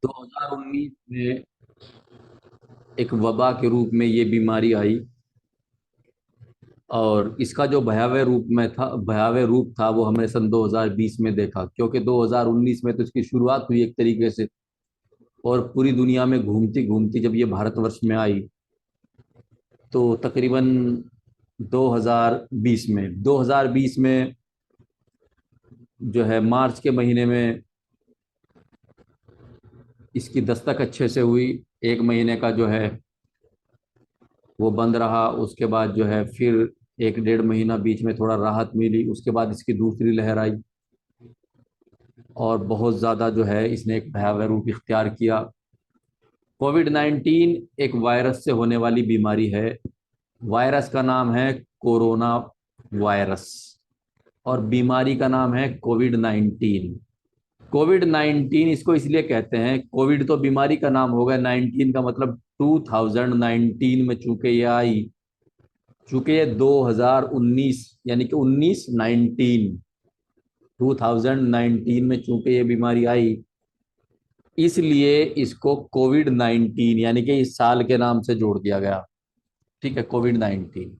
2019 में एक वबा के रूप में ये बीमारी आई। और इसका जो भयावह रूप था वो हमने सन 2020 में देखा, क्योंकि 2019 में तो इसकी शुरुआत हुई एक तरीके से। और पूरी दुनिया में घूमती घूमती जब ये भारतवर्ष में आई तो तकरीबन 2020 में जो है मार्च के महीने में इसकी दस्तक अच्छे से हुई। एक महीने का जो है वो बंद रहा। उसके बाद जो है फिर एक डेढ़ महीना बीच में थोड़ा राहत मिली। उसके बाद इसकी दूसरी लहर आई और बहुत ज़्यादा जो है इसने एक भयावह रूप इख्तियार किया। कोविड 19 एक वायरस से होने वाली बीमारी है। वायरस का नाम है कोरोना वायरस और बीमारी का नाम है कोविड 19। कोविड 19 इसको इसलिए कहते हैं, कोविड तो बीमारी का नाम होगा, 19 का मतलब 2019 में चूंकि ये 2019 यानी कि 2019 में चूंकि ये बीमारी आई, इसलिए इसको कोविड 19 यानी कि इस साल के नाम से जोड़ दिया गया। ठीक है, कोविड 19।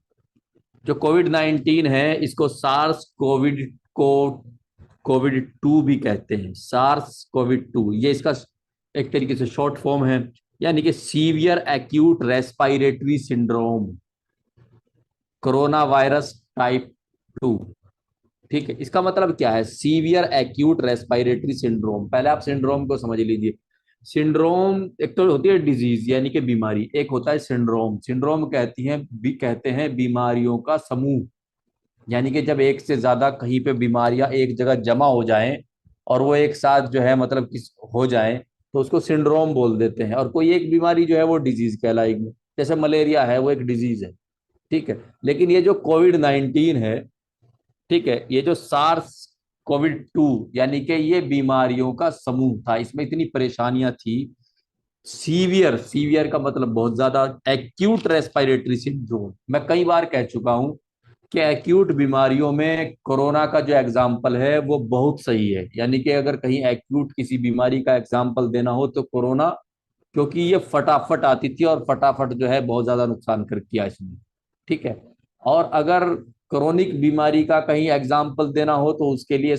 जो कोविड 19 है इसको सार्स कोविड 2 भी कहते हैं। सार्स कोविड 2 ये इसका एक तरीके से शॉर्ट फॉर्म है, यानी कि severe acute respiratory syndrome, corona virus type 2। ठीक है, इसका मतलब क्या है? Severe acute respiratory syndrome. पहले आप सिंड्रोम को समझ लीजिए। सिंड्रोम एक तो होती है डिजीज यानी कि बीमारी, एक होता है सिंड्रोम। सिंड्रोम कहते हैं बीमारियों का समूह। यानी कि जब एक से ज्यादा कहीं पे बीमारियां एक जगह जमा हो जाएं और वो एक साथ जो है मतलब किस हो जाएं तो उसको सिंड्रोम बोल देते हैं। और कोई एक बीमारी जो है वो डिजीज कहलाएगी। जैसे मलेरिया है वो एक डिजीज है। ठीक है, लेकिन ये जो कोविड 19 है, ठीक है, ये जो सार्स कोविड 2 यानी कि ये बीमारियों का समूह था। इसमें इतनी परेशानियां थी। सीवियर सीवियर का मतलब बहुत ज्यादा। एक्यूट रेस्पिरेटरी सिंड्रोम मैं कई बार कह चुका हूं कि एक्यूट बीमारियों में कोरोना का जो एग्जाम्पल है वो बहुत सही है। यानी कि अगर कहीं एक्यूट किसी बीमारी का एग्जाम्पल देना हो तो कोरोना, क्योंकि ये फटाफट आती थी और फटाफट जो है बहुत ज्यादा नुकसान कर किया इसने। ठीक है, और अगर क्रोनिक बीमारी का कहीं एग्जाम्पल देना हो तो उसके लिए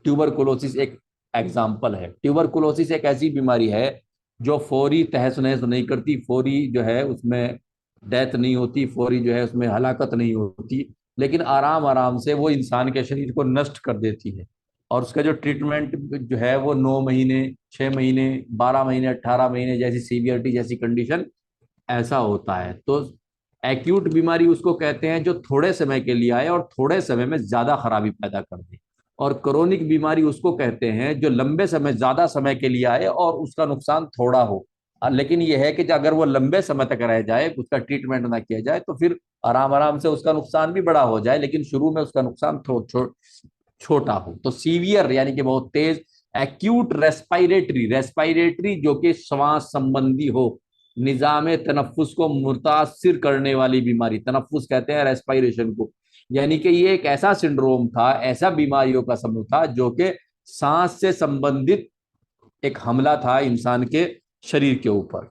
ट्यूबरकुलोसिस एक एग्जाम्पल है। ट्यूबरकुलोसिस एक ऐसी बीमारी है जो फौरी तहस नहस नहीं करती, फौरी जो है उसमें डेथ नहीं होती, फौरी जो है उसमें हलाकत नहीं होती, लेकिन आराम आराम से वो इंसान के शरीर को नष्ट कर देती है। और उसका जो ट्रीटमेंट जो है वो 9 महीने, 6 महीने, 12 महीने, 18 महीने जैसी सीवियरिटी जैसी कंडीशन ऐसा होता है। तो एक्यूट बीमारी उसको कहते हैं जो थोड़े समय के लिए आए और थोड़े समय में ज्यादा खराबी पैदा कर दे। और क्रोनिक बीमारी उसको कहते हैं जो लंबे समय, ज्यादा समय के लिए आए और उसका नुकसान थोड़ा हो। लेकिन यह है कि अगर वो लंबे समय तक रह जाए, उसका ट्रीटमेंट ना किया जाए तो फिर आराम आराम से उसका नुकसान भी बड़ा हो जाए, लेकिन शुरू में उसका नुकसान छोटा हो। तो सीवियर यानी कि बहुत तेज। एक्यूट रेस्पिरेटरी, रेस्पिरेटरी जो कि श्वास संबंधी हो, निजाम तनफ्फुस को मुतासिर करने वाली बीमारी, तनफ्फुस कहते हैं रेस्पिरेशन को। यानी कि ये एक ऐसा सिंड्रोम था, ऐसा बीमारियों का समूह था जो कि सांस से संबंधित एक हमला था इंसान के शरीर के ऊपर।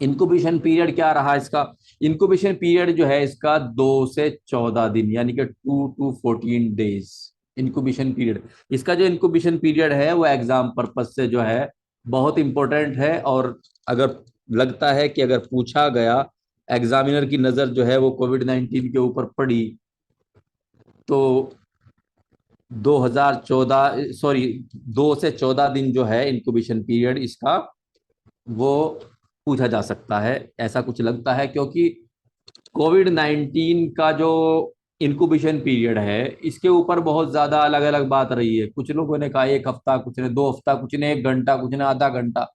इंक्यूबेशन पीरियड क्या रहा इसका? इंक्यूबेशन पीरियड जो है इसका 2 से 14 दिन, यानी कि 2 to 14 डेज इंक्यूबेशन पीरियड। इसका जो इंक्यूबेशन पीरियड है वो एग्जाम पर्पज से जो है बहुत इंपॉर्टेंट है। और अगर लगता है कि अगर पूछा गया, एग्जामिनर की नजर जो है वो कोविड 19 के ऊपर पड़ी तो 2014, सॉरी, 2 से 14 दिन जो है इंक्यूबेशन पीरियड इसका वो पूछा जा सकता है। ऐसा कुछ लगता है, क्योंकि कोविड 19 का जो इंक्यूबेशन पीरियड है इसके ऊपर बहुत ज्यादा अलग अलग बात रही है। कुछ लोगों ने कहा 1 हफ्ता, कुछ ने 2 हफ्ता, कुछ ने 1 घंटा, कुछ ने आधा घंटा।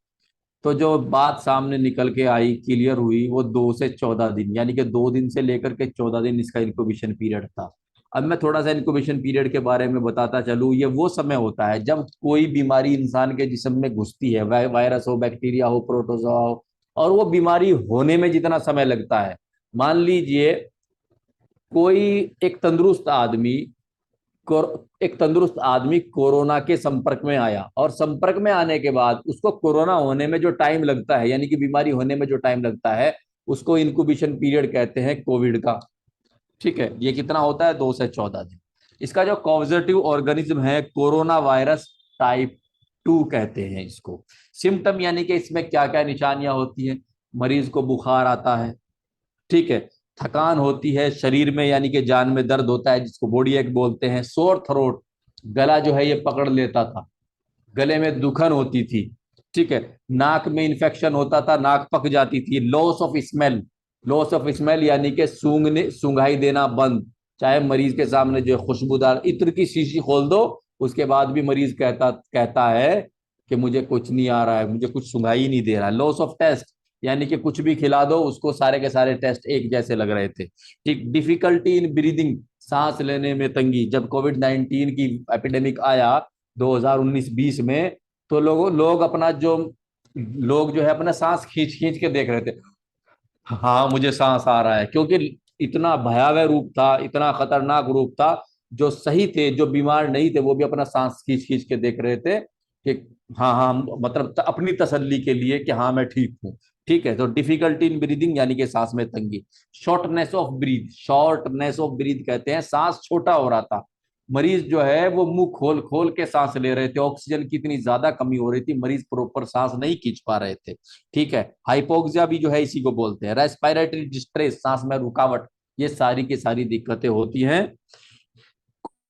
तो जो बात सामने निकल के आई, क्लियर हुई, वो 2 से 14 दिन, यानी कि 2 दिन से लेकर के 14 दिन इसका इंक्यूबेशन पीरियड था। अब मैं थोड़ा सा इंक्यूबेशन पीरियड के बारे में बताता चलूँ। ये वो समय होता है जब कोई बीमारी इंसान के जिस्म में घुसती है, वायरस हो, बैक्टीरिया हो, प्रोटोजोआ हो, और वो बीमारी होने में जितना समय लगता है, मान लीजिए कोई एक तंदुरुस्त आदमी एक तंदुरुस्त आदमी कोरोना के संपर्क में आया, और संपर्क में आने के बाद उसको कोरोना होने में जो टाइम लगता है, यानी कि बीमारी होने में जो टाइम लगता है, उसको इंक्यूबेशन पीरियड कहते हैं कोविड का। ठीक है, ये कितना होता है? 2 से 14 दिन। इसका जो कॉजेटिव ऑर्गेनिज्म है कोरोना वायरस टाइप 2 कहते हैं इसको। सिम्टम यानी कि इसमें क्या क्या निशानियां होती हैं? मरीज को बुखार आता है, ठीक है, थकान होती है शरीर में, यानी कि जान में दर्द होता है जिसको बॉडी एक बोलते हैं, सोर थ्रोट, गला जो है ये पकड़ लेता था, गले में दुखन होती थी, ठीक है, नाक में इन्फेक्शन होता था, नाक पक जाती थी, loss of smell, loss of smell यानी कि सूंघने सूंघाई देना बंद, चाहे मरीज के सामने जो है खुशबूदार इत्र की शीशी खोल दो, उसके बाद भी मरीज कहता कहता है कि मुझे कुछ नहीं आ रहा है, मुझे कुछ सुंघाई नहीं दे रहा है। लॉस ऑफ टेस्ट यानी कि कुछ भी खिला दो उसको सारे के सारे टेस्ट एक जैसे लग रहे थे। ठीक, डिफिकल्टी इन ब्रीदिंग, सांस लेने में तंगी, जब कोविड-19 की एपिडेमिक आया 2019-20 में, तो लोग अपना जो लोग जो है अपना सांस खींच खींच के देख रहे थे, हाँ मुझे सांस आ रहा है, क्योंकि इतना भयावह रूप था, इतना खतरनाक रूप था। जो सही थे, जो बीमार नहीं थे, वो भी अपना सांस खींच खींच के देख रहे थे कि हाँ हाँ, मतलब अपनी तसल्ली के लिए कि हाँ मैं ठीक हूँ। ठीक है, तो डिफिकल्टी इन ब्रीदिंग यानी कि सांस में तंगी। Shortness of breath, shortness of breath कहते हैं सांस छोटा हो रहा था, मरीज जो है वो मुंह खोल खोल के सांस ले रहे थे, ऑक्सीजन की इतनी ज्यादा कमी हो रही थी, मरीज प्रॉपर सांस नहीं खींच पा रहे थे। ठीक है, हाइपोक्सिया भी जो है इसी को बोलते हैं, रेस्पिरेटरी डिस्ट्रेस, सांस में रुकावट, ये सारी की सारी दिक्कतें होती हैं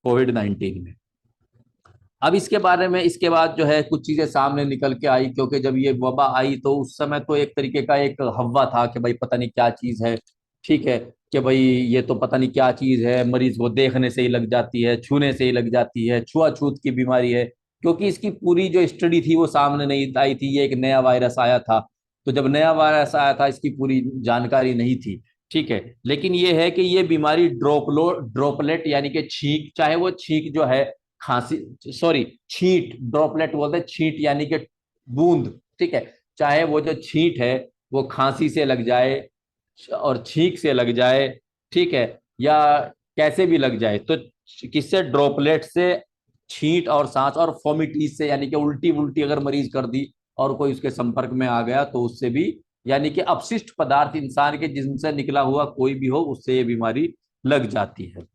कोविड-19 में। अब इसके बारे में, इसके बाद जो है कुछ चीजें सामने निकल के आई, क्योंकि जब ये वबा आई तो उस समय तो एक तरीके का एक हवा था कि भाई पता नहीं क्या चीज है, ठीक है, कि भाई ये तो पता नहीं क्या चीज है, मरीज को देखने से ही लग जाती है, छूने से ही लग जाती है, छुआछूत की बीमारी है, क्योंकि इसकी पूरी जो स्टडी थी वो सामने नहीं आई थी, ये एक नया वायरस आया था। तो जब नया वायरस आया था इसकी पूरी जानकारी नहीं थी। ठीक है, लेकिन ये है कि ये बीमारी ड्रॉपलेट यानी कि छींक, चाहे वो छींक जो है खांसी, सॉरी छींट, ड्रॉपलेट बोलते हैं, छींट यानी कि बूंद, ठीक है, चाहे वो जो छींट है वो खांसी से लग जाए और छींक से लग जाए, ठीक है, या कैसे भी लग जाए, तो किससे? ड्रॉपलेट से, छींट और सांस और फोमिटीज से, यानी कि उल्टी उल्टी अगर मरीज कर दी और कोई उसके संपर्क में आ गया तो उससे भी, यानी कि अपशिष्ट पदार्थ इंसान के जिस्म से निकला हुआ कोई भी हो उससे ये बीमारी लग जाती है।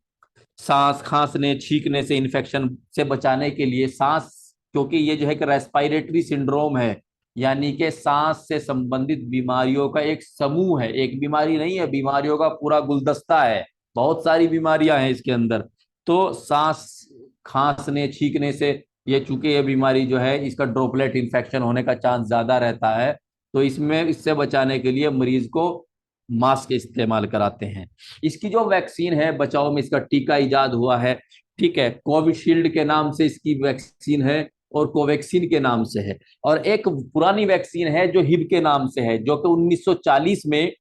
सांस खांसने छींकने से इन्फेक्शन से बचाने के लिए सांस, क्योंकि ये जो है कि रेस्पिरेटरी सिंड्रोम है, यानी कि सांस से संबंधित बीमारियों का एक समूह है, एक बीमारी नहीं है, बीमारियों का पूरा गुलदस्ता है, बहुत सारी बीमारियां हैं इसके अंदर। तो सांस खांसने छींकने से, ये चूंकि ये बीमारी जो है इसका ड्रॉपलेट इन्फेक्शन होने का चांस ज्यादा रहता है, तो इसमें इससे बचाने के लिए मरीज को मास्क इस्तेमाल कराते हैं। इसकी जो वैक्सीन है, बचाव में इसका टीका इजाद हुआ है, ठीक है, कोविशील्ड के नाम से इसकी वैक्सीन है और कोवैक्सीन के नाम से है, और एक पुरानी वैक्सीन है जो हिब के नाम से है, जो कि 1940 में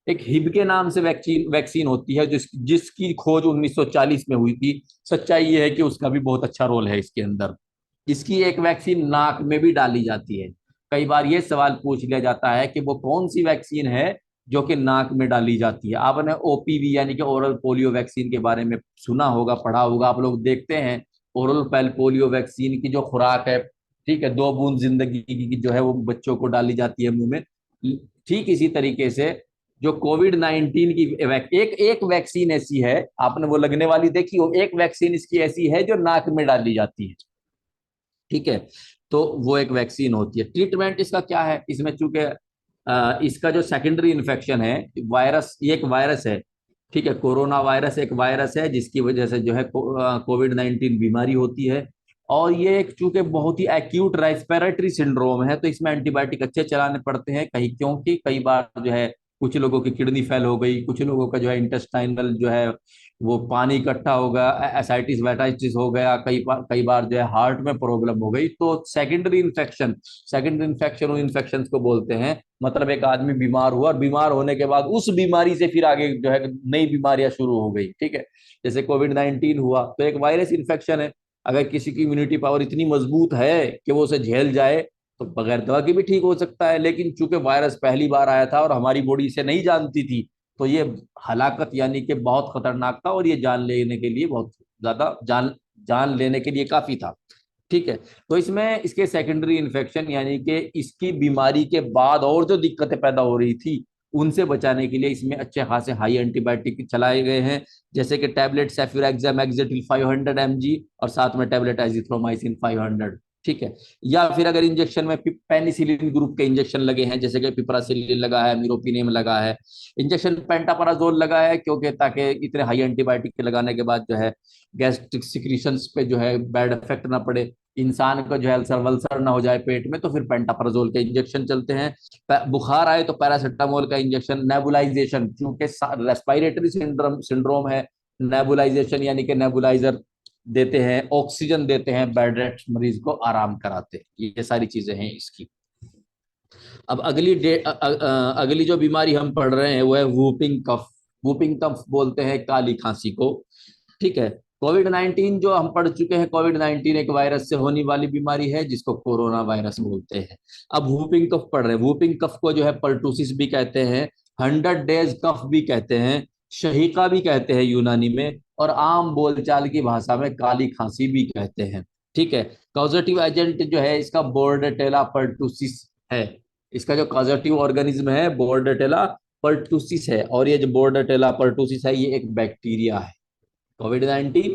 एक हिब के नाम से वैक्सीन वैक्सीन होती है जिसकी खोज 1940 में हुई थी। सच्चाई ये है कि उसका भी बहुत अच्छा रोल है इसके अंदर। इसकी एक वैक्सीन नाक में भी डाली जाती है। कई बार ये सवाल पूछ लिया जाता है कि वो कौन सी वैक्सीन है जो कि नाक में डाली जाती है। आपने ओपीवी यानी कि ओरल पोलियो वैक्सीन के बारे में सुना होगा, पढ़ा होगा, आप लोग देखते हैं ओरल पोलियो वैक्सीन की जो खुराक है, ठीक है, 2 बूंद जिंदगी की जो है वो बच्चों को डाली जाती है मुंह में। ठीक इसी तरीके से जो कोविड-19 की एक एक वैक्सीन ऐसी है, आपने वो लगने वाली देखी हो, एक वैक्सीन इसकी ऐसी है जो नाक में डाली जाती है, ठीक है, तो वो एक वैक्सीन होती है। ट्रीटमेंट इसका क्या है? इसमें चूंकि इसका जो सेकेंडरी इन्फेक्शन है, वायरस, ये एक वायरस है, ठीक है, कोरोना वायरस एक वायरस है जिसकी वजह से जो है कोविड-19 बीमारी होती है, और ये एक चूंकि बहुत ही एक्यूट रेस्पिरेटरी सिंड्रोम है, तो इसमें एंटीबायोटिक अच्छे चलाने पड़ते हैं कहीं, क्योंकि कई बार जो है कुछ लोगों की किडनी फेल हो गई, कुछ लोगों का जो है इंटेस्टाइनल जो है वो पानी इकट्ठा हो गया, एसाइटिस वेटाइटिस हो गया, कई बार जो है हार्ट में प्रॉब्लम हो गई, तो सेकेंडरी इन्फेक्शन उन इन्फेक्शन को बोलते हैं। मतलब एक आदमी बीमार हुआ और बीमार होने के बाद उस बीमारी से फिर आगे जो है नई बीमारियां शुरू हो गई, ठीक है, जैसे कोविड-19 हुआ तो एक वायरस इन्फेक्शन है, अगर किसी की इम्यूनिटी पावर इतनी मजबूत है कि वो उसे झेल जाए तो बगैर दवा के भी ठीक हो सकता है, लेकिन चूंकि वायरस पहली बार आया था और हमारी बॉडी इसे नहीं जानती थी, तो ये हलाकत यानी कि बहुत खतरनाक था और ये जान लेने के लिए बहुत ज्यादा जान जान लेने के लिए काफी था। ठीक है, तो इसमें इसके सेकेंडरी इन्फेक्शन यानी कि इसकी बीमारी के बाद और जो दिक्कतें पैदा हो रही थी उनसे बचाने के लिए इसमें अच्छे खासे हाई एंटीबायोटिक चलाए गए हैं, जैसे कि टैबलेट सेफिराक्जम एक्जेटिल 500 mg और साथ में टैबलेट एजिथ्रोमाइसिन 500। ठीक है, या फिर अगर इंजेक्शन में पेनिसिलिन ग्रुप के इंजेक्शन लगे हैं, जैसे कि पिपरासिलिन लगा है, मिरोपिनेम लगा है, इंजेक्शन पेंटापराजोल लगा है, क्योंकि ताकि इतने हाई एंटीबायोटिक के लगाने के बाद जो है गैस्ट्रिक सिक्रीशंस पे जो है बैड इफेक्ट ना पड़े, इंसान को जो है अल्सर वल्सर ना हो जाए पेट में, तो फिर पेंटापराजोल के इंजेक्शन चलते हैं। बुखार आए तो पैरासिटामोल का इंजेक्शन, नेबुलाइजेशन क्योंकि रेस्पिरेटरी सिंड्रोम है, नेबुलाइजेशन यानी कि नेबुलाइजर देते हैं, ऑक्सीजन देते हैं, बेड रेस्ट मरीज को आराम कराते हैं, ये सारी चीजें हैं इसकी। अब अगली जो बीमारी हम पढ़ रहे हैं वो है वूपिंग कफ। वूपिंग कफ बोलते हैं काली खांसी को। ठीक है, कोविड 19 जो हम पढ़ चुके हैं, कोविड 19 एक वायरस से होने वाली बीमारी है जिसको कोरोना वायरस बोलते हैं। अब वूपिंग कफ पढ़ रहे हैं। वूपिंग कफ को जो है पर्टूसिस भी कहते हैं, 100 डेज कफ भी कहते हैं, शहीका भी कहते हैं यूनानी में, और आम बोलचाल की भाषा में काली खांसी भी कहते हैं। ठीक है, कॉजेटिव एजेंट जो है इसका बोर्डेटेला पर्टूसिस है। इसका जो कॉजेटिव ऑर्गेनिज्म है बोर्डेटेला पर्टूसिस है, और ये जो बोर्डेटेला पर्टूसिस है ये एक बैक्टीरिया है। कोविड 19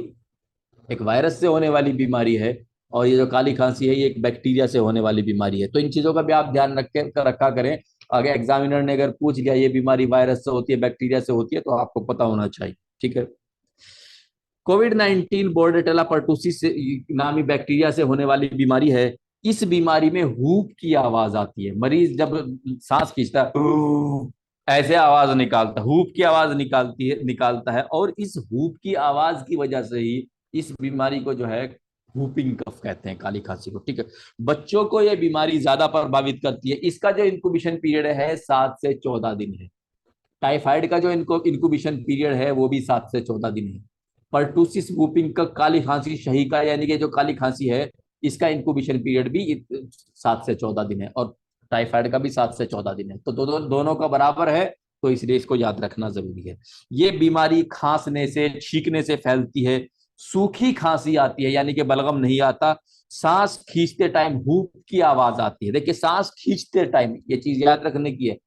एक वायरस से होने वाली बीमारी है, और ये जो काली खांसी है ये एक बैक्टीरिया से होने वाली बीमारी है। तो इन चीजों का भी आप ध्यान रखा करें। आगे एग्जामिनर ने अगर पूछ लिया ये बीमारी वायरस से होती है बैक्टीरिया से होती है तो आपको पता होना चाहिए। ठीक है, कोविड 19 बोर्डेटेला पर्टुसिस नामी बैक्टीरिया से होने वाली बीमारी है। इस बीमारी में हूक की आवाज आती है, मरीज जब सांस खींचता है ऐसे आवाज निकालता, हूप की आवाज निकालता है, और इस हूप की आवाज की वजह से ही इस बीमारी को जो है हूपिंग कफ कहते हैं, काली खांसी को। ठीक है, बच्चों को यह बीमारी ज्यादा प्रभावित करती है। इसका जो इंक्यूबेशन पीरियड है 7 से 14 दिन है। टाइफाइड का जो इंक्यूबेशन पीरियड है वो भी 7 से 14 दिन है। पर्टूसिस वूपिंग का काली खांसी शहीका यानी कि जो काली खांसी है इसका इंक्यूबेशन पीरियड भी 7 से 14 दिन है, और टाइफाइड का भी 7 से 14 दिन है। तो दोनों का बराबर है, तो इसलिए इसको याद रखना जरूरी है। ये बीमारी खांसने से छींकने से फैलती है। सूखी खांसी आती है यानी कि बलगम नहीं आता। सांस खींचते टाइम हूक की आवाज आती है। देखिए सांस खींचते टाइम ये चीज याद रखने की है।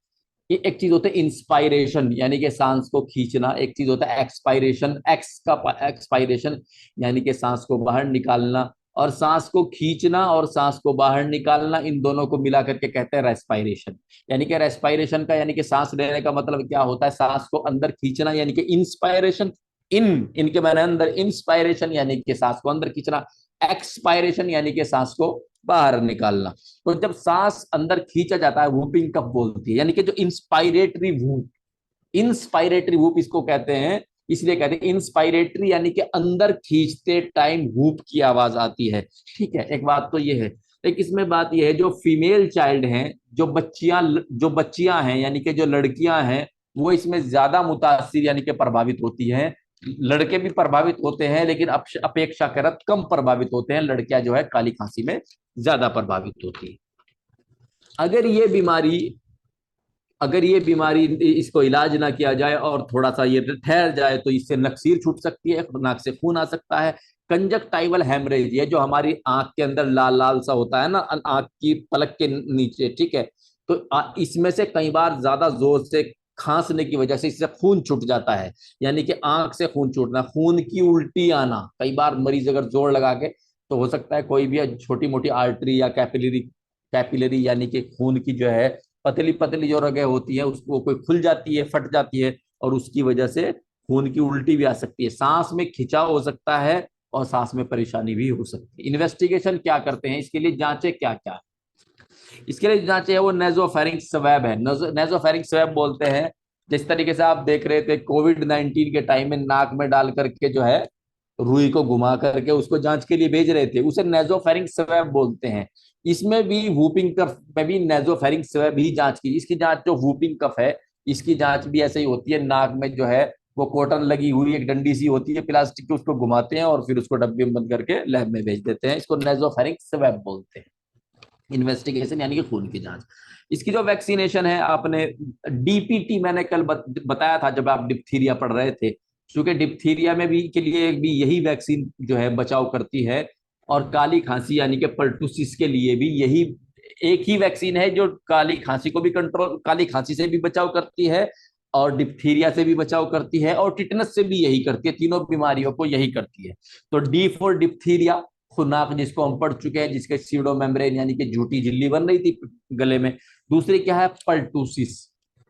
एक चीज होता है इंस्पायरेशन यानी कि सांस को खींचना, एक चीज होता है एक्सपायरेशन, एक्स का एक्सपायरेशन यानी कि सांस को बाहर निकालना, और सांस को खींचना और सांस को बाहर निकालना इन दोनों को मिला करके कहते हैं रेस्पायरेशन। यानी कि रेस्पायरेशन का यानी कि सांस लेने का मतलब क्या होता है, सांस को अंदर खींचना यानी कि इंस्पायरेशन, इनके मैंने अंदर, इंस्पायरेशन यानी कि सांस को अंदर खींचना, एक्सपायरेशन यानी कि सांस को बाहर निकालना। तो जब सांस अंदर खींचा जाता है वूपिंग कफ बोलती है, यानी कि जो इंस्पायरेटरी वूप, इंस्पायरेटरी वूप इसको कहते हैं। इसलिए कहते हैं इंस्पायरेटरी यानी कि अंदर खींचते टाइम वूप की आवाज आती है। ठीक है, एक बात तो ये है। लेकिन इसमें बात ये है जो फीमेल चाइल्ड हैं, जो बच्चियां हैं यानी कि जो लड़कियां हैं वो इसमें ज्यादा मुतासिर यानी कि प्रभावित होती हैं। लड़के भी प्रभावित होते हैं लेकिन अपेक्षाकृत कम प्रभावित होते हैं। लड़कियां जो है काली खांसी में ज्यादा प्रभावित होती है। अगर ये बीमारी अगर ये बीमारी इसको इलाज ना किया जाए और थोड़ा सा ये ठहर जाए तो इससे नक्सीर छूट सकती है, नाक से खून आ सकता है। कंजक्टाइवल हेमरेज, ये जो हमारी आंख के अंदर लाल लाल सा होता है ना आंख की पलक के नीचे, ठीक है, तो इसमें से कई बार ज्यादा जोर से खांसने की वजह से इससे खून छूट जाता है। यानी कि आंख से खून छूटना, खून की उल्टी आना, कई बार मरीज अगर जोर लगा के, तो हो सकता है कोई भी छोटी मोटी आर्टरी या कैपिलरी कैपिलरी यानी कि खून की जो है पतली पतली जो रगें होती है उसको कोई खुल जाती है, फट जाती है, और उसकी वजह से खून की उल्टी भी आ सकती है। सांस में खिंचाव हो सकता है और सांस में परेशानी भी हो सकती है। इन्वेस्टिगेशन क्या करते हैं इसके लिए, जांचें क्या क्या है इसके लिए जांचें है वो नेजोफेरिंक्स स्वैब है। नेजोफेरिंक्स स्वैब बोलते हैं, जिस तरीके से आप देख रहे थे कोविड 19 के टाइम में नाक में डाल करके जो है रुई को घुमा करके उसको जांच के लिए भेज रहे थे, उसे नेजोफेरिंक्स स्वैब बोलते हैं। इसमें भी वूपिंग कफ में भी नेजोफेरिंक्स स्वैब ही जांच की। इसकी जांच जो वूपिंग कफ है इसकी जांच भी ऐसे ही होती है। नाक में जो है वो कॉटन लगी हुई एक डंडी सी होती है प्लास्टिक की, उसको घुमाते हैं और फिर उसको डब्बे में बंद करके लैब में भेज देते हैं। इसको नेजोफेरिंक्स स्वैब बोलते हैं। इन्वेस्टिगेशन यानी कि खून की जांच। इसकी जो वैक्सीनेशन है, आपने डीपीटी मैंने कल बताया था जब आप डिप्थीरिया पढ़ रहे थे, चूंकि डिप्थीरिया में भी के लिए भी यही वैक्सीन जो है बचाव करती है, और काली खांसी यानी कि पर्टुसिस के लिए भी यही एक ही वैक्सीन है जो काली खांसी को भी कंट्रोल, काली खांसी से भी बचाव करती है, और डिप्थीरिया से भी बचाव करती है, और टिटनस से भी यही करती है, तीनों बीमारियों को यही करती है। तो डी फॉर डिप्थीरिया, खुरनाक, जिसको हम पढ़ चुके हैं, जिसके सीडो मेम्ब्रेन यानी कि झूठी झिल्ली बन रही थी गले में। दूसरी क्या है, पर्टुसिस,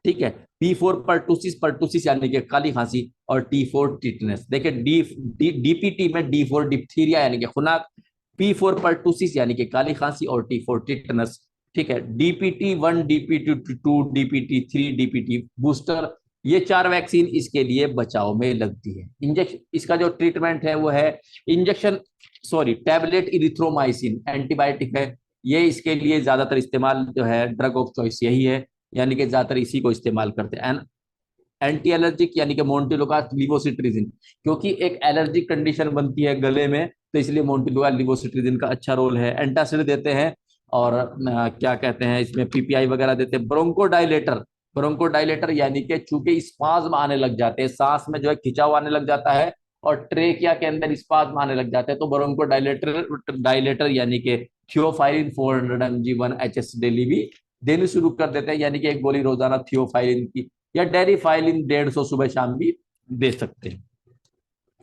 ठीक है। पी फोर पर्टुसिस, पर्टुसिस यानी कि काली खांसी, और टी फोर टिटनस। देखिए डीपीटी में डी फोर डिप्थीरिया यानी कि खुनाक, पी फोर पर्टुसिस यानी कि काली खांसी, और टी फोर टिटनस, ठीक है। DPT 1, DPT 2, DPT 3, DPT booster, ये 4 वैक्सीन इसके लिए बचाव में लगती है। इंजेक्शन, इसका जो ट्रीटमेंट है वो है injection, sorry tablet erythromycin, antibiotic है ये, इसके लिए ज्यादातर इस्तेमाल जो है ड्रग ऑफ चॉइस यही है, यानी कि ज्यादातर इसी को इस्तेमाल करते हैं। एंटी एलर्जिक यानी कि मोन्टेलुका लिवोसिट्रिजिन, क्योंकि एक एलर्जिक कंडीशन बनती है गले में, तो इसलिए मोन्टेलुका लिवोसिट्रिजिन का अच्छा रोल है। एंटासिड देते हैं, और क्या कहते हैं इसमें पीपीआई वगैरह देते हैं। ब्रोंकोडाइलेटर, ब्रोंकोडाइलेटर यानी कि चूंकि स्पाज्म आने लग जाते हैं, सांस में जो है खिंचाव आने लग जाता है, और ट्रेकिया के अंदर स्पाज्म आने लग जाते हैं, तो ब्रोंकोडाइलेटर डाइलेटर यानी कि थियोफाइलिन 400 mg 1 HS डेली भी देनी शुरू कर देते हैं, यानी कि एक गोली रोजाना थियोफाइलिन की, या डेरीफाइलिन 150 सुबह शाम भी दे सकते हैं।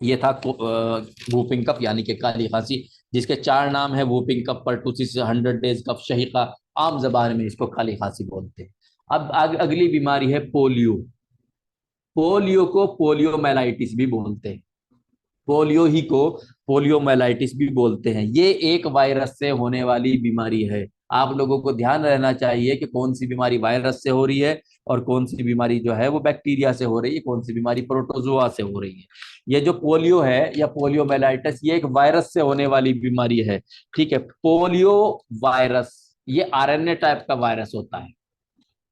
ये था वूपिंग कफ यानी कि काली खांसी, जिसके 4 नाम है, वूपिंग कफ, पर्टुसिस, 100 डेज कफ, शहीका, आम जबान में इसको काली खांसी बोलते हैं। अब अगली बीमारी है पोलियो। पोलियो को पोलियोमेलाइटिस भी बोलते हैं, पोलियो ही को पोलियोमेलाइटिस भी बोलते हैं। ये एक वायरस से होने वाली बीमारी है। आप लोगों को ध्यान रहना चाहिए कि कौन सी बीमारी वायरस से हो रही है, और कौन सी बीमारी जो है वो बैक्टीरिया से हो रही है, कौन सी बीमारी प्रोटोजोआ से हो रही है। ये जो पोलियो है या पोलियोमेलाइटिस, ये एक वायरस से होने वाली बीमारी है, ठीक है। पोलियो वायरस ये आरएनए टाइप का वायरस होता है।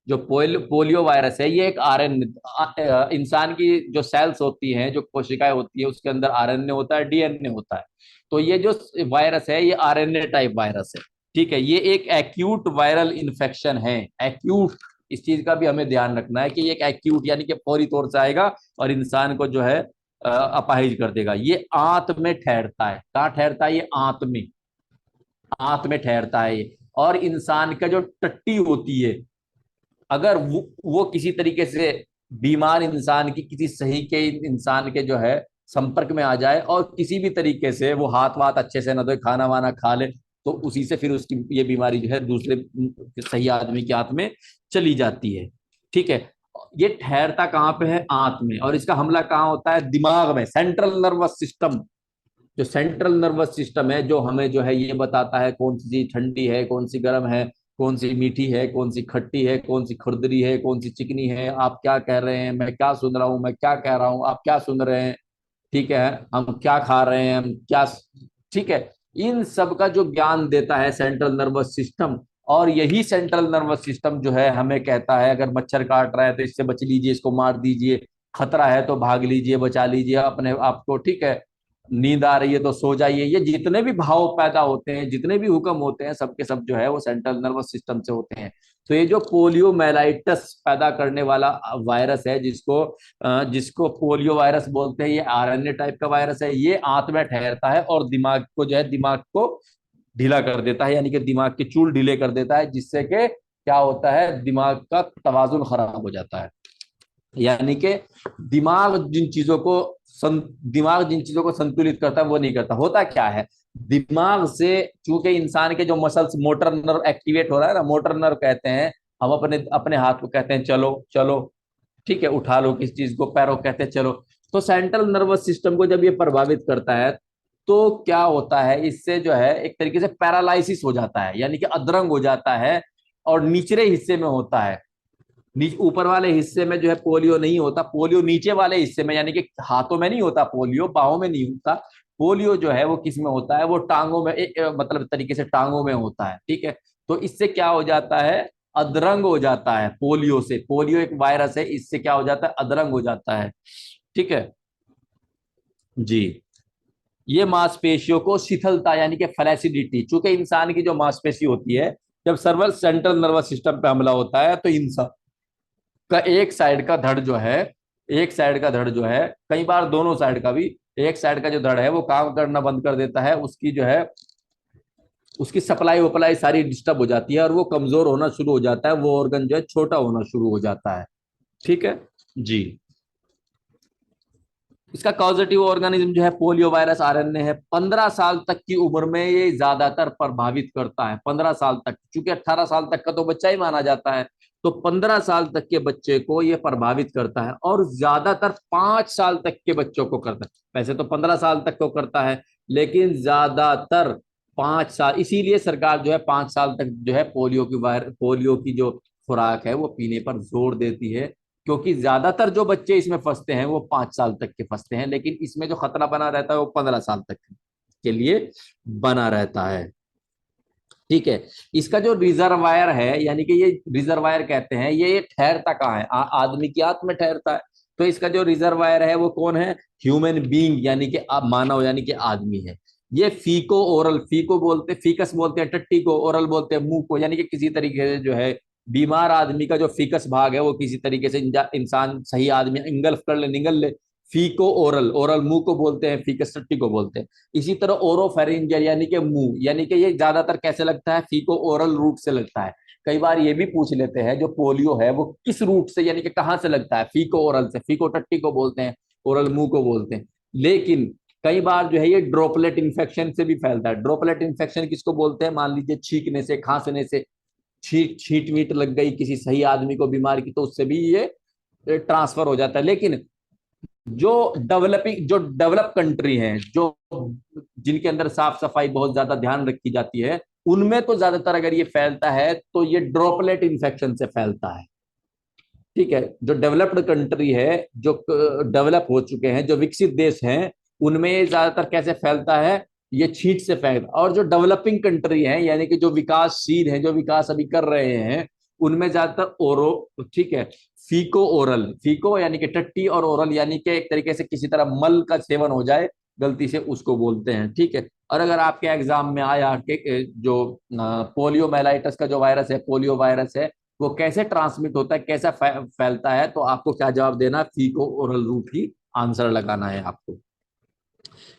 जो पोलियो वायरस है ये एक आरएनए, इंसान की जो सेल्स होती हैं, जो कोशिकाएं होती है, उसके अंदर आरएनए होता है, डीएनए होता है। तो ये जो वायरस है ये आरएनए टाइप वायरस है, ठीक है। ये एक एक्यूट वायरल इन्फेक्शन है, एक्यूट, इस चीज का भी हमें ध्यान रखना है कि ये एक एक्यूट यानी कि फौरी तौर से आएगा और इंसान को जो है अपाहिज कर देगा। ये आंत में ठहरता है, कहाँ ठहरता है, ये आंत में, आंत में ठहरता है ये। और इंसान का जो टट्टी होती है, अगर वो किसी तरीके से बीमार इंसान की किसी सही के इंसान के जो है संपर्क में आ जाए, और किसी भी तरीके से वो हाथ वाथ अच्छे से ना धोए, खाना वाना खा ले, तो उसी से फिर उसकी ये बीमारी जो है दूसरे सही आदमी के हाथ में चली जाती है, ठीक है। ये ठहरता कहाँ पे है, आंत में, और इसका हमला कहाँ होता है, दिमाग में, सेंट्रल नर्वस सिस्टम। जो सेंट्रल नर्वस सिस्टम है, जो हमें जो है ये बताता है कौन सी चीज ठंडी है, कौन सी गर्म है, कौन सी मीठी है, कौन सी खट्टी है, कौन सी खुरदरी है, कौन सी चिकनी है, आप क्या कह रहे हैं, मैं क्या सुन रहा हूँ, मैं क्या कह रहा हूँ, आप क्या सुन रहे हैं, ठीक है, हम क्या खा रहे हैं, हम क्या, ठीक है। इन सब का जो ज्ञान देता है सेंट्रल नर्वस सिस्टम। और यही सेंट्रल नर्वस सिस्टम जो है हमें कहता है अगर मच्छर काट रहा है तो इससे बच लीजिए, इसको मार दीजिए, खतरा है तो भाग लीजिए, बचा लीजिए अपने आप को, ठीक है। नींद आ रही है तो सो जाइए। ये जितने भी भाव पैदा होते हैं, जितने भी हुक्म होते हैं, सबके सब जो है वो सेंट्रल नर्वस सिस्टम से होते हैं। तो ये जो पोलियोमेलाइटिस पैदा करने वाला वायरस है, जिसको जिसको पोलियो वायरस बोलते हैं, ये आरएनए टाइप का वायरस है। ये आंत में ठहरता है और दिमाग को जो है, दिमाग को ढीला कर देता है, यानी कि दिमाग के चूल ढीले कर देता है, जिससे कि क्या होता है, दिमाग का तवाजुन खराब हो जाता है। यानी कि दिमाग जिन चीजों को दिमाग जिन चीजों को संतुलित करता है वो नहीं करता। होता क्या है, दिमाग से, चूंकि इंसान के जो मसल्स, मोटर नर्व एक्टिवेट हो रहा है ना, मोटर नर्व कहते हैं, हम अपने अपने हाथ को कहते हैं चलो चलो, ठीक है, उठा लो किस चीज को, पैरों कहते हैं चलो। तो सेंट्रल नर्वस सिस्टम को जब ये प्रभावित करता है, तो क्या होता है, इससे जो है एक तरीके से पैरालाइसिस हो जाता है, यानी कि अधरंग हो जाता है, और निचले हिस्से में होता है। ऊपर वाले हिस्से में जो है पोलियो नहीं होता, पोलियो नीचे वाले हिस्से में, यानी कि हाथों में नहीं होता पोलियो, बाहों में नहीं होता पोलियो, जो है वो किस में होता है, वो टांगों में, मतलब तरीके से टांगों में होता है, ठीक है। तो इससे क्या हो जाता है, अधरंग हो जाता है पोलियो से। पोलियो एक वायरस है, इससे क्या हो जाता है, अधरंग हो जाता है, ठीक है जी। ये मांसपेशियों को शिथिलता यानी कि फ्लैसिडिटी, चूंकि इंसान की जो मांसपेशी होती है, जब सर्वल सेंट्रल नर्वस सिस्टम पे हमला होता है तो इंसान का एक साइड का धड़ जो है एक साइड का धड़ जो है, कई बार दोनों साइड का भी, एक साइड का जो धड़ है वो काम करना बंद कर देता है, उसकी जो है उसकी सप्लाई वप्लाई सारी डिस्टर्ब हो जाती है और वो कमजोर होना शुरू हो जाता है, वो ऑर्गन जो है छोटा होना शुरू हो जाता है। ठीक है जी। इसका कॉजेटिव ऑर्गेनिज्म जो है पोलियो वायरस आरएनए है। 15 साल तक की उम्र में ये ज्यादातर प्रभावित करता है, 15 साल तक, क्योंकि 18 साल तक का तो बच्चा ही माना जाता है, तो 15 साल तक के बच्चे को ये प्रभावित करता है, और ज्यादातर 5 साल तक के बच्चों को करता है। वैसे तो 15 साल तक को करता है, लेकिन ज्यादातर 5 साल, इसीलिए सरकार जो है 5 साल तक जो है पोलियो की जो खुराक है वो पीने पर जोर देती है, क्योंकि ज्यादातर जो बच्चे इसमें फंसते हैं वो 5 साल तक के फंसते हैं, लेकिन इसमें जो खतरा बना रहता है वो 15 साल तक के लिए बना रहता है। ठीक है। इसका जो रिजर्वायर है, यानी कि ये रिजर्वायर कहते हैं, ये ठहरता कहाँ है? आदमी की आंत में ठहरता है। तो इसका जो रिजर्वायर है वो कौन है? ह्यूमन बीइंग, यानी कि मानव, यानी कि आदमी है। ये फीको ओरल, फीको बोलते, फीकस बोलते हैं टट्टी को, ओरल बोलते हैं मुंह को, यानी कि किसी तरीके से जो है बीमार आदमी का जो फीकस भाग है वो किसी तरीके से इंसान, सही आदमी इंगल्फ कर ले, निगल ले। फीको ओरल, ओरल मुंह को बोलते हैं, फीकस टट्टी को बोलते हैं। इसी तरह ओरोफेरिंजियल, यानी कि मुंह, यानी कि ये ज्यादातर कैसे लगता है? फीको ओरल रूट से लगता है। कई बार ये भी पूछ लेते हैं जो पोलियो है वो किस रूट से, यानी कि कहाँ से लगता है? फीको ओरल से, फीको टट्टी को बोलते हैं, ओरल मुंह को बोलते हैं। लेकिन कई बार जो है ये ड्रॉपलेट इन्फेक्शन से भी फैलता है। ड्रॉपलेट इन्फेक्शन किसको बोलते हैं? मान लीजिए छींकने से, खांसने से, छींट मीट लग गई किसी सही आदमी को बीमार की, तो उससे भी ये ट्रांसफर हो जाता है। लेकिन जो डेवलप कंट्री हैं, जो जिनके अंदर साफ सफाई बहुत ज्यादा ध्यान रखी जाती है, उनमें तो ज्यादातर अगर ये फैलता है तो ये ड्रॉपलेट इन्फेक्शन से फैलता है। ठीक है। जो डेवलप्ड कंट्री है, जो डेवलप हो चुके हैं, जो विकसित देश हैं, उनमें ये ज्यादातर कैसे फैलता है? ये छींट से फैलता। और जो डेवलपिंग कंट्री है, यानी कि जो विकासशील है, जो विकास अभी कर रहे हैं, उनमें ज्यादातर ओरो, ठीक है, फीको ओरल, फीको यानी कि टट्टी, और ओरल यानी कि एक तरीके से किसी तरह मल का सेवन हो जाए गलती से, उसको बोलते हैं। ठीक है। और अगर आपके एग्जाम में आया कि जो पोलियो मेलाइटस का जो वायरस है, पोलियो वायरस है, वो कैसे ट्रांसमिट होता है, कैसा फैलता है, तो आपको क्या जवाब देना? फीको ओरल रूट ही आंसर लगाना है आपको।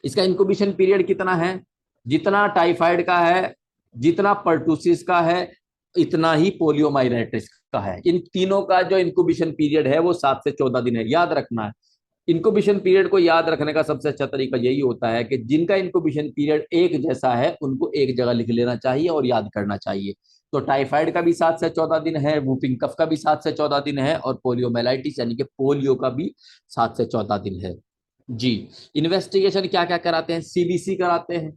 इसका इंक्यूबेशन पीरियड कितना है? जितना टाइफाइड का है, जितना पर्टूसिस का है, इतना ही पोलियोमाइलाइटिस का है। इन तीनों का जो इंक्यूबेशन पीरियड है वो 7 से 14 दिन है, याद रखना है। इंक्यूबेशन पीरियड को याद रखने का सबसे अच्छा तरीका यही होता है कि जिनका इंक्यूबेशन पीरियड एक जैसा है उनको एक जगह लिख लेना चाहिए और याद करना चाहिए। तो टाइफाइड का भी 7 से 14 दिन है, वूपिंग कफ का भी 7 से 14 दिन है, और पोलियोमेलाइटिस यानी कि पोलियो का भी 7 से 14 दिन है। जी। इन्वेस्टिगेशन क्या क्या कराते हैं? सीबीसी कराते हैं।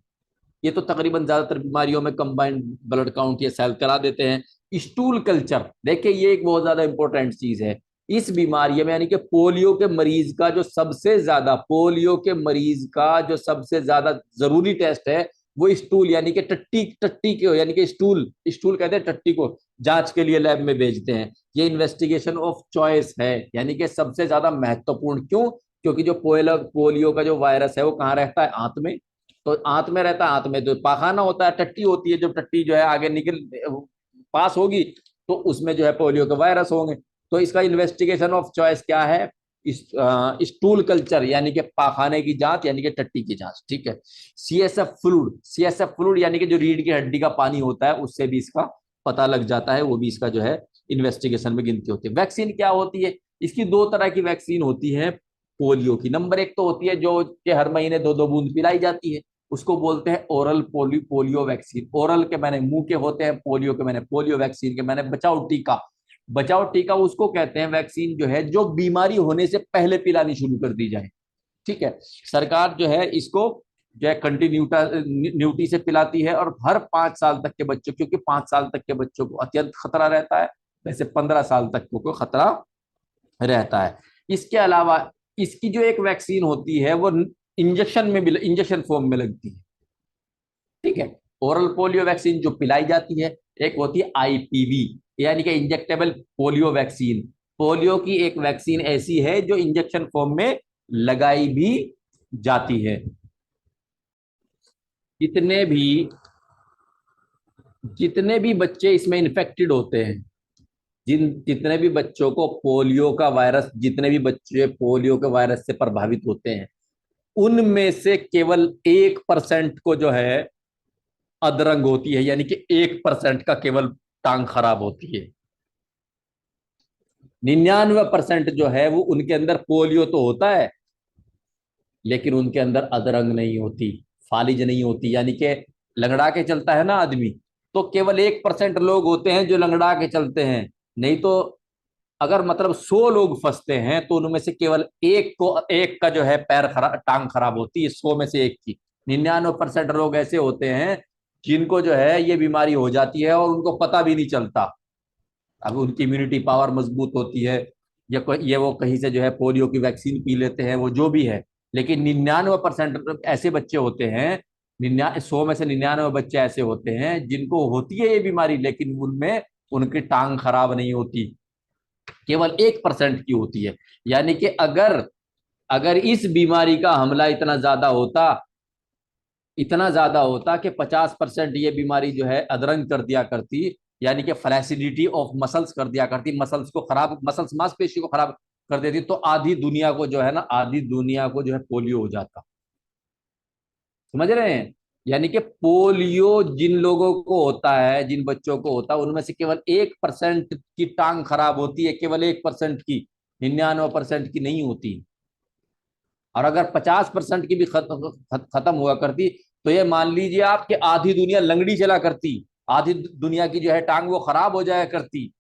ये तो तकरीबन ज्यादातर बीमारियों में कंबाइंड ब्लड काउंट या सेल करा देते हैं। स्टूल कल्चर, देखिए ये एक बहुत ज्यादा इंपॉर्टेंट चीज है इस बीमारी में, यानी कि पोलियो के मरीज का जो सबसे ज्यादा, पोलियो के मरीज का जो सबसे ज्यादा जरूरी टेस्ट है वो स्टूल, यानी कि टट्टी, टट्टी के, यानी कि स्टूल, स्टूल कहते हैं टट्टी को, जांच के लिए लैब में भेजते हैं। ये इन्वेस्टिगेशन ऑफ चॉइस है, यानी कि सबसे ज्यादा महत्वपूर्ण। क्यों? क्योंकि जो पोलियो का जो वायरस है वो कहाँ रहता है? आंत में। तो आंत में रहता है, आंत में जो पाखाना होता है, टट्टी होती है, जब टट्टी जो है आगे निकल पास होगी तो उसमें जो है पोलियो के वायरस होंगे। तो इसका इन्वेस्टिगेशन ऑफ चॉइस क्या है? स्टूल कल्चर, यानी कि पाखाने की जांच, यानी कि टट्टी की जांच। ठीक है। सीएसएफ फ्लूइड, सीएसएफ फ्लूइड यानी कि जो रीढ़ की हड्डी का पानी होता है उससे भी इसका पता लग जाता है, वो भी इसका जो है इन्वेस्टिगेशन में गिनती होती है। वैक्सीन क्या होती है? इसकी दो तरह की वैक्सीन होती है पोलियो की। नंबर एक तो होती है जो कि हर महीने 2-2 बूंद पिलाई जाती है, उसको बोलते हैं ओरल पोलियो वैक्सीन। ओरल के मैंने मुंह के होते हैं, पोलियो के मैंने पोलियो वैक्सीन के मैंने बचाव टीका। बचाव टीका उसको कहते हैं वैक्सीन जो है जो बीमारी होने से पहले पिलानी शुरू कर दी जाए। ठीक है। सरकार जो है इसको जो है कंटिन्यूटी से पिलाती है, और हर 5 साल तक के बच्चों, क्योंकि 5 साल तक के बच्चों को अत्यंत खतरा रहता है, वैसे 15 साल तक को खतरा रहता है। इसके अलावा इसकी जो एक वैक्सीन होती है वो इंजेक्शन में भी, इंजेक्शन फॉर्म में लगती है। ठीक है। ओरल पोलियो वैक्सीन जो पिलाई जाती है, एक होती है आईपीवी, यानी कि इंजेक्टेबल पोलियो वैक्सीन। पोलियो की एक वैक्सीन ऐसी है जो इंजेक्शन फॉर्म में लगाई भी जाती है। जितने भी जितने भी बच्चे इसमें इन्फेक्टेड होते हैं, जितने भी बच्चों को पोलियो का वायरस, जितने भी बच्चे पोलियो के वायरस से प्रभावित होते हैं, उनमें से केवल 1% को जो है अधरंग होती है, यानी कि 1% का केवल टांग खराब होती है। 99% जो है वो उनके अंदर पोलियो तो होता है, लेकिन उनके अंदर अधरंग नहीं होती, फालिज नहीं होती, यानी कि लंगड़ा के चलता है ना आदमी, तो केवल 1% लोग होते हैं जो लंगड़ा के चलते हैं। नहीं तो अगर मतलब 100 लोग फंसते हैं तो उनमें से केवल एक का जो है पैर खराब, टांग खराब होती है, 100 में से एक की। 99% लोग ऐसे होते हैं जिनको जो है ये बीमारी हो जाती है और उनको पता भी नहीं चलता। अब उनकी इम्यूनिटी पावर मजबूत होती है, या ये वो कहीं से जो है पोलियो की वैक्सीन पी लेते हैं, वो जो भी है। लेकिन 99% ऐसे बच्चे होते हैं, 100 में से 99 बच्चे ऐसे होते हैं जिनको होती है ये बीमारी, लेकिन उनमें उनकी टांग खराब नहीं होती, केवल 1% की होती है। यानी कि अगर अगर इस बीमारी का हमला इतना ज्यादा होता कि 50% ये बीमारी जो है अधरंग कर दिया करती, यानी कि फ्लैसिडिटी ऑफ मसल्स कर दिया करती, मसल्स को खराब, मसल्स मांसपेशी को खराब कर देती, तो आधी दुनिया को जो है ना, आधी दुनिया को जो है पोलियो हो जाता। समझ रहे हैं? यानी कि पोलियो जिन लोगों को होता है, जिन बच्चों को होता है, उनमें से केवल 1% की टांग खराब होती है, केवल 1% की, 99% की नहीं होती। और अगर 50% की भी खत्म हुआ करती, तो ये मान लीजिए आपकी आधी दुनिया लंगड़ी चला करती, आधी दुनिया की जो है टांग वो खराब हो जाया करती।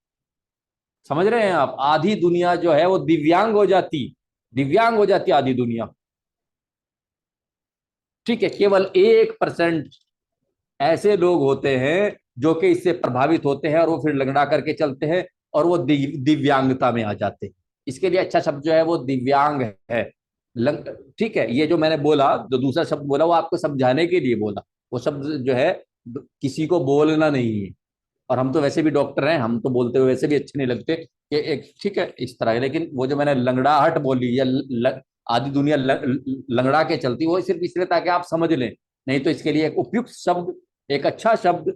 समझ रहे हैं आप? आधी दुनिया जो है वो दिव्यांग हो जाती, दिव्यांग हो जाती आधी दुनिया। ठीक है, केवल 1% ऐसे लोग होते हैं जो कि इससे प्रभावित होते हैं और वो फिर लंगड़ा करके चलते हैं और वो दिव्यांगता में आ जाते हैं। इसके लिए अच्छा शब्द जो है वो दिव्यांग है। ठीक है, ये जो मैंने बोला, जो दूसरा शब्द बोला, वो आपको समझाने के लिए बोला। वो शब्द जो है किसी को बोलना नहीं है। और हम तो वैसे भी डॉक्टर हैं, हम तो बोलते हुए वैसे भी अच्छे नहीं लगते कि एक, ठीक है, इस तरह है। लेकिन वो जो मैंने लंगड़ाहट बोली, या आधी दुनिया लंगड़ा के चलती, वो सिर्फ इसलिए ताकि आप समझ लें। नहीं तो इसके लिए एक उपयुक्त शब्द, एक अच्छा शब्द,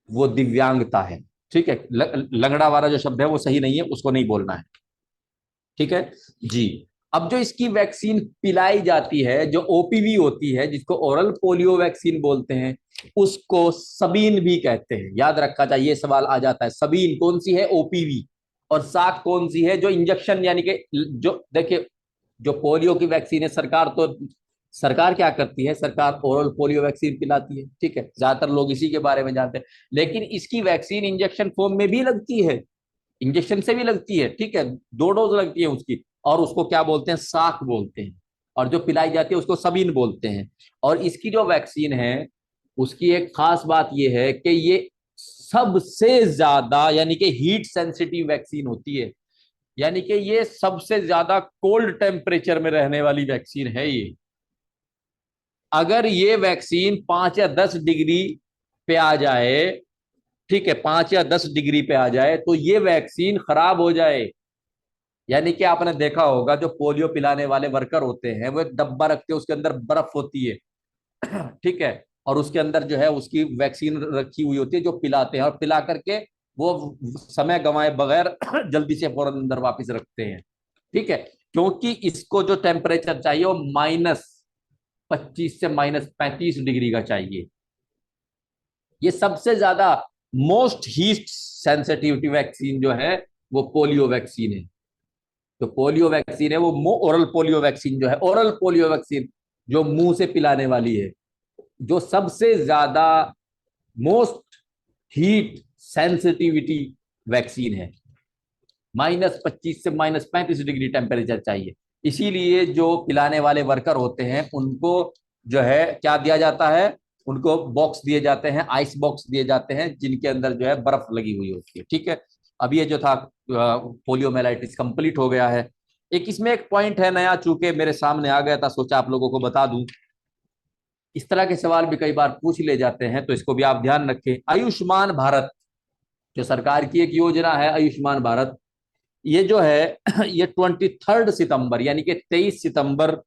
वो दिव्यांगता है। ठीक है, लंगड़ा वाला जो शब्द है वो सही नहीं है, उसको नहीं बोलना है। ठीक है जी। अब जो इसकी वैक्सीन पिलाई जाती है, जो ओपीवी होती है, जिसको ओरल पोलियो वैक्सीन बोलते हैं, उसको सबीन भी कहते हैं। याद रखा जाए, ये सवाल आ जाता है, सबीन कौन सी है? ओपीवी। और साक कौन सी है? जो इंजेक्शन, यानी कि जो देखिए, जो पोलियो की वैक्सीन है, सरकार क्या करती है? सरकार ओरल पोलियो वैक्सीन पिलाती है। ठीक है, ज्यादातर लोग इसी के बारे में जानते हैं। लेकिन इसकी वैक्सीन इंजेक्शन फॉर्म में भी लगती है, इंजेक्शन से भी लगती है। ठीक है, 2 डोज लगती है उसकी, और उसको क्या बोलते हैं? साक बोलते हैं। और जो पिलाई जाती है उसको सबीन बोलते हैं। और इसकी जो वैक्सीन है, उसकी एक खास बात यह है कि ये सबसे ज्यादा, यानी कि हीट सेंसिटिव वैक्सीन होती है। यानी कि ये सबसे ज्यादा कोल्ड टेम्परेचर में रहने वाली वैक्सीन है ये। अगर ये वैक्सीन 5 या 10 डिग्री पे आ जाए, ठीक है, 5 या 10 डिग्री पे आ जाए, तो ये वैक्सीन खराब हो जाए। यानी कि आपने देखा होगा, जो पोलियो पिलाने वाले वर्कर होते हैं, वो एक डब्बा रखते हैं, उसके अंदर बर्फ होती है। ठीक है, और उसके अंदर जो है उसकी वैक्सीन रखी हुई होती है, जो पिलाते हैं, और पिला करके वो समय गंवाए बगैर जल्दी से फौरन अंदर वापस रखते हैं। ठीक है, क्योंकि इसको जो टेम्परेचर चाहिए वो -25 से -35 डिग्री का चाहिए। ये सबसे ज्यादा मोस्ट हीट सेंसिटिविटी वैक्सीन जो है वो पोलियो वैक्सीन है। तो पोलियो वैक्सीन है वो ओरल पोलियो वैक्सीन, जो है ओरल पोलियो वैक्सीन, जो मुंह से पिलाने वाली है, जो सबसे ज्यादा मोस्ट हीट सेंसिटिविटी वैक्सीन है। -25 से -35 डिग्री टेम्परेचर चाहिए। इसीलिए जो पिलाने वाले वर्कर होते हैं उनको जो है क्या दिया जाता है? उनको बॉक्स दिए जाते हैं, आइस बॉक्स दिए जाते हैं, जिनके अंदर जो है बर्फ लगी हुई होती है। ठीक है, अब ये जो था पोलियोमेलाइटिस कंप्लीट हो गया है। एक इसमें एक पॉइंट है नया, चूंकि मेरे सामने आ गया था, सोचा आप लोगों को बता दूं। इस तरह के सवाल भी कई बार पूछ ले जाते हैं, तो इसको भी आप ध्यान रखें। आयुष्मान भारत, जो सरकार की एक योजना है, आयुष्मान भारत, ये जो है ये 23 सितंबर, यानी कि 23 सितंबर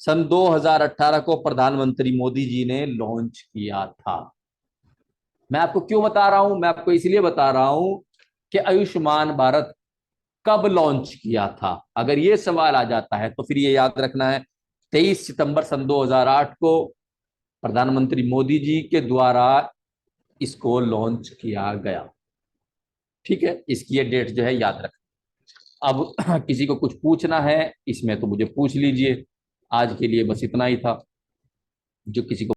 सन 2018 को प्रधानमंत्री मोदी जी ने लॉन्च किया था। मैं आपको क्यों बता रहा हूं? मैं आपको इसलिए बता रहा हूं कि आयुष्मान भारत कब लॉन्च किया था? अगर ये सवाल आ जाता है तो फिर ये याद रखना है 23 सितंबर सन 2008 को प्रधानमंत्री मोदी जी के द्वारा इसको लॉन्च किया गया। ठीक है, इसकी ये डेट जो है याद रख। अब किसी को कुछ पूछना है इसमें तो मुझे पूछ लीजिए। आज के लिए बस इतना ही था। जो किसी को